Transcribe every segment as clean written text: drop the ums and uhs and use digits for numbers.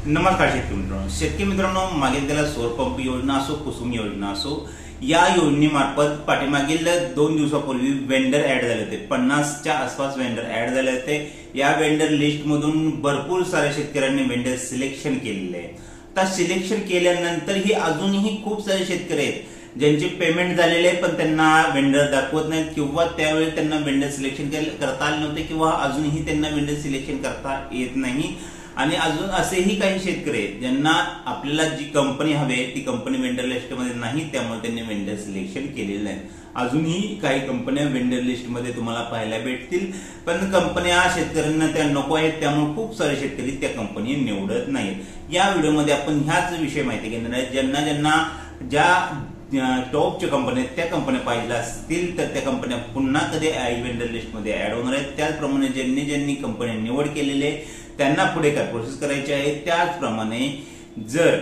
नमस्कार शेतकरी मित्रांनो, मागील त्याला सौर पंप योजना असो, कुसुम योजना असो, या योजनेमार्फत पाठीमागील 2 दिवसापूर्वी वेंडर ऍड झाले होते. 50च्या आसपास वेंडर ऍड झाले होते. या वेंडर लिस्ट मधून भरपूर साऱ्या शेतकऱ्यांनी वेंडर सिलेक्शन केलेले आहे. आता सिलेक्शन केल्यानंतरही अजूनही खूप सारे शेतकरी आहेत ज्यांचे पेमेंट झालेले आहे पण त्यांना वेंडर दाखवत नाहीत, किंवा त्यावेळी त्यांना वेंडर सिलेक्शन करता आले नव्हते, किंवा अजूनही त्यांना वेंडर सिलेक्शन करता येत नाही. आणि अजून असेही काही शेतकरी आहेत ज्यांना आपल्याला जी कंपनी हवी ती कंपनी वेंडर लिस्ट मध्ये नाही, त्यामुळे त्यांनी वेंडर सिलेक्शन केलेलं नाही. अजूनही काही कंपन्या वेंडर लिस्ट मध्ये तुम्हाला पाहायला भेटतील, पण कंपन्या शेतकऱ्यांना त्या नको आहेत, त्यामुळे खूप सारे शेतकरी त्या कंपनी निवडत नाहीत. या व्हिडिओमध्ये आपण ह्याच विषय माहिती घेणार आहे. ज्यांना ज्या टॉपच्या कंपन्या त्या कंपन्या पाहिजे असतील तर त्या कंपन्या पुन्हा कधी वेंडर लिस्ट मध्ये ऍड होणार आहेत. त्याचप्रमाणे ज्यांनी कंपनी निवड केलेली आहे त्यांना पुढे काय प्रोसेस करायची आहे. त्याचप्रमाणे जर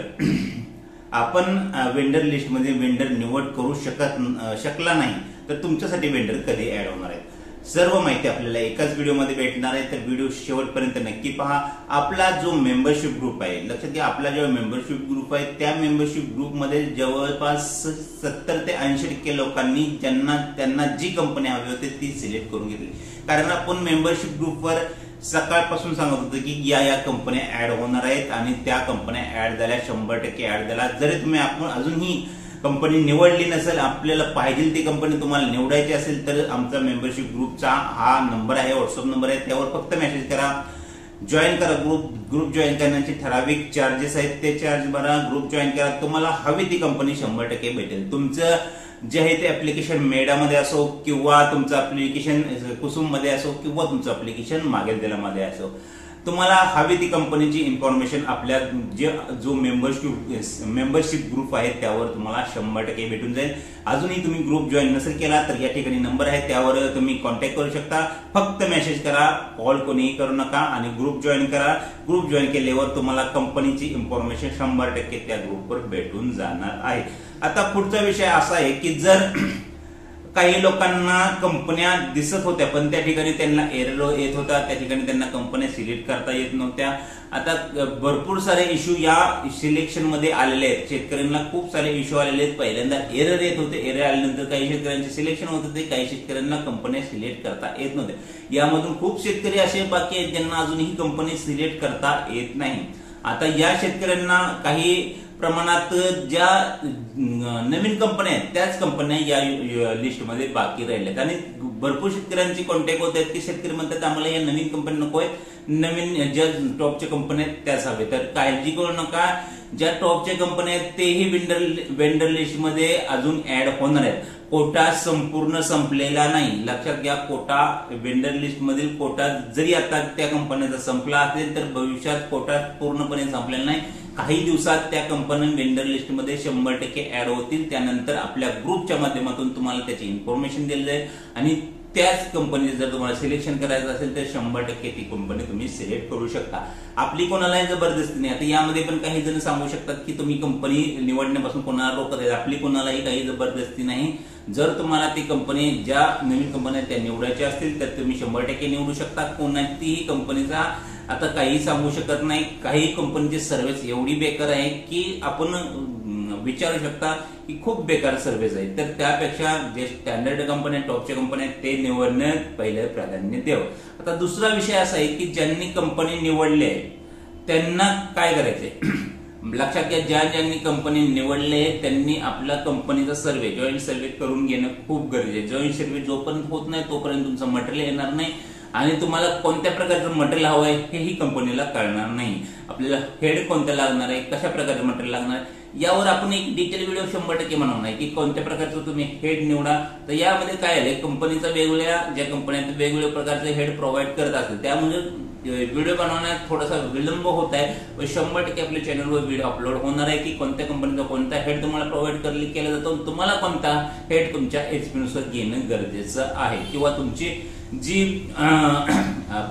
आपण वेंडर लिस्ट मध्ये वेंडर निवड करू शकला नाही तर तुमच्यासाठी वेंडर कधी ऍड होणार आहे, सर्व माहिती आपल्याला एकाच व्हिडिओमध्ये भेटणार आहे. तर व्हिडिओ शेवटपर्यंत नक्की पहा. आपला जो मेंबरशिप ग्रुप आहे, लक्षात घ्या, आपला जो मेंबरशिप ग्रुप आहे त्या मेंबरशिप ग्रुपमध्ये जवळपास 70 ते 80% लोकांनी त्यांना जी कंपनी हवी होती ती सिलेक्ट करून घेतली. कारण आपण मेंबरशिप ग्रुपवर सकाळपासून सांगत होतो की या कंपन्या ऍड होणार आहेत आणि त्या कंपन्या ऍड झाल्या, 100% ऍड झाल्या. जरी तुम्ही आपण अजूनही कंपनी निवडली नसेल, आपल्याला पाहिजे ती कंपनी तुम्हाला निवडायची असेल तर आमचा मेंबरशिप ग्रुपचा हा नंबर आहे, व्हॉट्सअप नंबर आहे, त्यावर फक्त मेसेज करा, जॉईन करा. ग्रुप जॉईन करण्याचे ठराविक चार्जेस आहेत, ते चार्ज भरा, ग्रुप जॉईन करा. तुम्हाला हवी ती कंपनी 100% भेटेल. तुमचं जे आहे ते ऍप्लिकेशन मेडामध्ये असो, किंवा तुमचं ऍप्लिकेशन कुसुम मध्ये असो, किंवा तुमचं ऍप्लिकेशन मागेल मध्ये असो, तुम्हाला हवी ती कंपनीची इन्फॉर्मेशन आपल्या जो मेंबरशिप ग्रुप आहे त्यावर तुम्हाला 100% भेटून जाईल. अजूनही तुम्ही ग्रुप जॉईन नसेल केला तर या ठिकाणी नंबर आहे, त्यावर तुम्ही कॉन्टॅक्ट करू शकता. फक्त मेसेज करा, कॉल कोणीही करू नका आणि ग्रुप जॉईन करा. ग्रुप जॉईन केल्यावर तुम्हाला कंपनीची इन्फॉर्मेशन 100% त्या ग्रुपवर भेटून जाणार आहे. आता पुढचा विषय असा आहे की जर काही लोकांना कंपन्या दिसत होत्या पण त्या ठिकाणी त्यांना एरर येत होता, त्या ठिकाणी त्यांना कंपन्या सिलेक्ट करता येत नव्हत्या. आता भरपूर सारे इश्यू या सिलेक्शन मध्ये आलेले आहेत. शेतकऱ्यांना खूप सारे इश्यू आलेले आहेत. पहिल्यांदा एरर येत होते, एरर आल्यानंतर काही शेतकऱ्यांचे सिलेक्शन होत होते, काही शेतकऱ्यांना कंपन्या सिलेक्ट करता येत नव्हत्या. यामधून खूप शेतकरी असे बाकी आहेत ज्यांना अजूनही कंपनी सिलेक्ट करता येत नाही. आता या शेतकऱ्यांना काही प्रमाणात ज्या नवीन कंपन्या आहेत त्याच कंपन्या या लिस्टमध्ये बाकी राहिल्यात आणि भरपूर शेतकऱ्यांची कॉन्टॅक्ट होत आहेत की शेतकरी म्हणतात आम्हाला या नवीन कंपनी नको आहेत, नवीन ज्या टॉपच्या कंपन्या आहेत त्याच हवे. तर काळजी करू नका, ज्या टॉपच्या कंपन्या आहेत तेही वेंडर लिस्टमध्ये अजून ऍड होणार आहेत. कोटा संपूर्ण संपलेला नाही, लक्षात घ्या. कोटा वेंडर लिस्ट मधील कोटा जरी आता त्या कंपन्याचा संपला असेल तर भविष्यात कोटा पूर्णपणे संपलेला नाही. काही दिवसात त्या कंपन्या वेंडर लिस्ट मध्ये 100% ऍड होतील. त्यानंतर आपल्या ग्रुपच्या माध्यमातून तुम्हाला त्याची इन्फॉर्मेशन दिली जाईल आणि त्याच कंपनीचे जर तुम्हाला सिलेक्शन करायचं असेल तर 100% ती कंपनी तुम्ही सिलेक्ट करू शकता. आपली कोणालाही जबरदस्ती नाही. आता यामध्ये पण काही जण सांगू शकतात की तुम्ही कंपनी निवडण्यापासून कोणाला रोखत आहे. आपली कोणालाही काही जबरदस्ती नाही. जर तुम्हाला ती कंपनी ज्या नवीन कंपन्या त्या निवडायच्या असतील तर तुम्ही 100% निवडू शकता. कोणत्याही कंपनीचा आता काही सांगू शकत नाही. काही कंपनीची सर्व्हिस एवढी बेकार आहे की आपण विचारू शकता की खूप बेकार सर्व्हिस आहे. तर त्यापेक्षा जे स्टँडर्ड कंपन्या टॉपच्या कंपन्या ते निवडणं पहिलं प्राधान्य द्यावं. आता दुसरा विषय असा आहे की ज्यांनी कंपनी निवडली आहे त्यांना काय करायचंय, लक्षात घ्या. ज्यांनी कंपनी निवडले त्यांनी आपल्या कंपनीचा सर्व्हे, जॉईंट सर्व्हे करून घेणं खूप गरजेचं आहे. जॉईंट सर्व्हे जोपर्यंत होत नाही तोपर्यंत तुमचं मटेरियल येणार नाही आणि तुम्हाला कोणत्या प्रकारचं मटेरियल हवं आहे हेही कंपनीला कळणार नाही. आपल्याला हेड कोणतं लागणार आहे, कशा प्रकारचं मटेरियल लागणार आहे, यावर आपण एक डिटेल व्हिडिओ 100% बनवणार आहे की कोणत्या प्रकारचं तुम्ही हेड निवडा. तर यामध्ये काय आहे, कंपनीचा वेगवेगळ्या ज्या कंपन्या वेगवेगळ्या प्रकारचे हेड प्रोव्हाइड करत असतील त्यामुळे व्हिडिओ बनवण्यात थोडासा विलंब होत आहे. 100% आपल्या चॅनलवर व्हिडिओ अपलोड होणार आहे की कोणत्या कंपनीचा कोणता हेड तुम्हाला प्रोव्हाइड केला जातो, तुम्हाला कोणता हेड तुमच्या एक्सपिरियन्सवर घेणं गरजेचं आहे, किंवा तुमची जी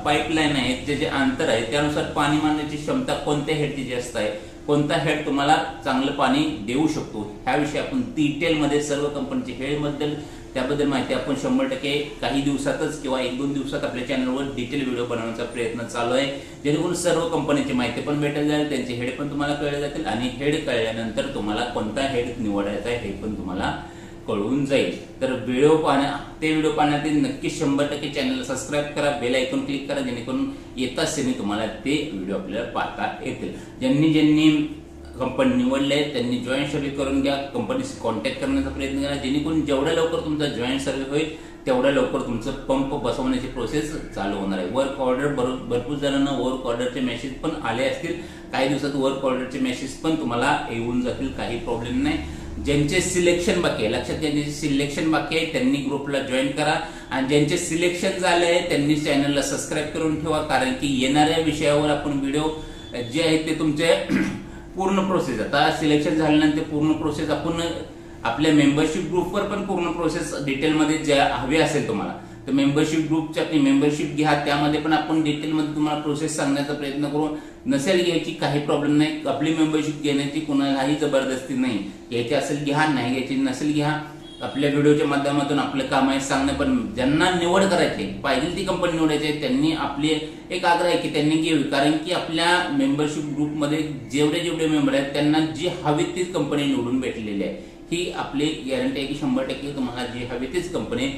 पाईपलाईन आहे, जे अंतर आहे त्यानुसार पाणी मारण्याची क्षमता कोणत्या हेडची जास्त आहे, कोणता हेड तुम्हाला चांगलं पाणी देऊ शकतो, ह्याविषयी आपण डिटेलमध्ये सर्व कंपनीचे हेड बद्दल त्याबद्दल माहिती आपण 100% काही दिवसातच किंवा 1-2 दिवसात आपल्या चॅनलवर डिटेल व्हिडिओ बनवण्याचा प्रयत्न चालू आहे, जेणेकरून सर्व कंपनीची माहिती पण भेटेल जाईल, त्यांचे हेड पण तुम्हाला कळले जातील आणि हेड कळल्यानंतर तुम्हाला कोणता हेड निवडायचा आहे हे पण तुम्हाला कळून जाईल। तर व्हिडिओ पाहण्यासाठी नक्की 100% चॅनलला सबस्क्राइब करा, बेल आयकॉन क्लिक करा, जेणेकरून येता क्षणी तुम्हाला ते व्हिडिओ आपल्याला पाहता येतील। ज्यांनी कंपनी निवडले त्यांनी जॉईंट सर्व्हे करून घ्या, कंपनीशी कॉन्टॅक्ट करण्याचा प्रयत्न करा, जेणेकरून जेवढ्या लवकर तुमचा जॉईंट सर्व्हे होईल तेवढ्या लवकर तुमचं पंप बसवण्याची प्रोसेस चालू होणार आहे। वर्क ऑर्डर भरपूर जणांना वर्क ऑर्डरचे मेसेज पण आले असतील, काही दिवसात वर्क ऑर्डरचे मेसेज पण तुम्हाला येऊन जातील, काही प्रॉब्लेम नाही। ज्यांचे सिलेक्शन बाकी आहे, लक्षात घ्या, ज्यांचे सिलेक्शन बाकी आहे त्यांनी ग्रुपला जॉईन करा आणि ज्यांचे सिलेक्शन झाले आहे त्यांनी चॅनलला सबस्क्राइब करून ठेवा, कारण की येणाऱ्या विषयावर आपण व्हिडिओ जे आहेत ते तुमचे पूर्ण प्रोसेस, आता सिलेक्शन झाल्यानंतर पूर्ण प्रोसेस आपण आपल्या मेंबरशिप ग्रुपवर पण पूर्ण प्रोसेस डिटेलमध्ये ज्या हवी असेल तुम्हाला तर मेंबरशिप ग्रुपची आपली मेंबरशिप घ्या, त्यामध्ये पण आपण डिटेलमध्ये तुम्हाला प्रोसेस सांगण्याचा प्रयत्न करू। नसेल घ्यायची काही प्रॉब्लेम नाही, आपली मेंबरशिप घेण्याची कुणालाही जबरदस्ती नाही, घ्यायची असेल घ्या, नाही घ्यायची नसेल घ्या। आपल्या व्हिडिओच्या माध्यमातून आपलं काम आहे सांगणं, पण ज्यांना निवड करायची पाहिजे ती कंपनी निवडायची त्यांनी आपले एक आग्रह आहे की त्यांनी घ्यावी, कारण की आपल्या मेंबरशिप ग्रुपमध्ये जेवढे मेंबर आहेत त्यांना जी हवी तीच कंपनी निवडून भेटलेली आहे, ही आपली गॅरंटी आहे की 100% तुम्हाला जी हवी तीच कंपनी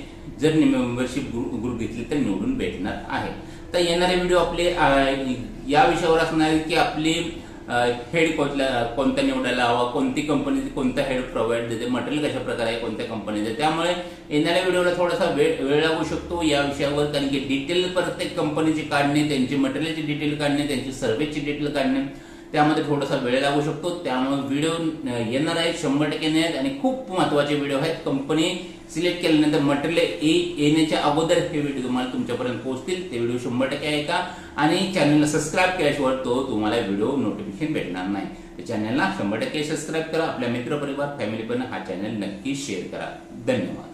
जर मेंबरशिप ग्रुप घेतली तर निवडून भेटणार आहे। तर येणारे व्हिडिओ आपले या विषयावर असणार आहे की आपली हेड कोणत्या निवडायला हवा, कोणती कंपनी कोणता हेड प्रोव्हाइड देते, मटेरियल कशा प्रकारे कोणत्या कंपनीचे, त्यामुळे येणाऱ्या व्हिडिओला थोडासा वेळ लागू शकतो या विषयावर, कारण की डिटेल प्रत्येक कंपनीची काढणे, त्यांची मटेरियलची डिटेल काढणे, त्यांची सर्व्हिसची डिटेल काढणे, त्यामध्ये थोडासा वेळ लागू शकतो। त्यामुळे व्हिडिओ येणार आहे 100% नाही आणि खूप महत्त्वाचे व्हिडिओ आहेत। कंपनी सिलेक्ट केल्यानंतर मटेरियल येण्याच्या अगोदर हे व्हिडिओ तुम्हाला तुमच्यापर्यंत पोहोचतील, ते व्हिडिओ 100% ऐका आणि चॅनलला सबस्क्राइब केल्याशिवाय तुम्हाला व्हिडिओ नोटिफिकेशन भेटणार नाही। तर चॅनलला 100% सबस्क्राइब करा, आपल्या मित्र परिवार फॅमिली पण हा चॅनल नक्की शेअर करा। धन्यवाद।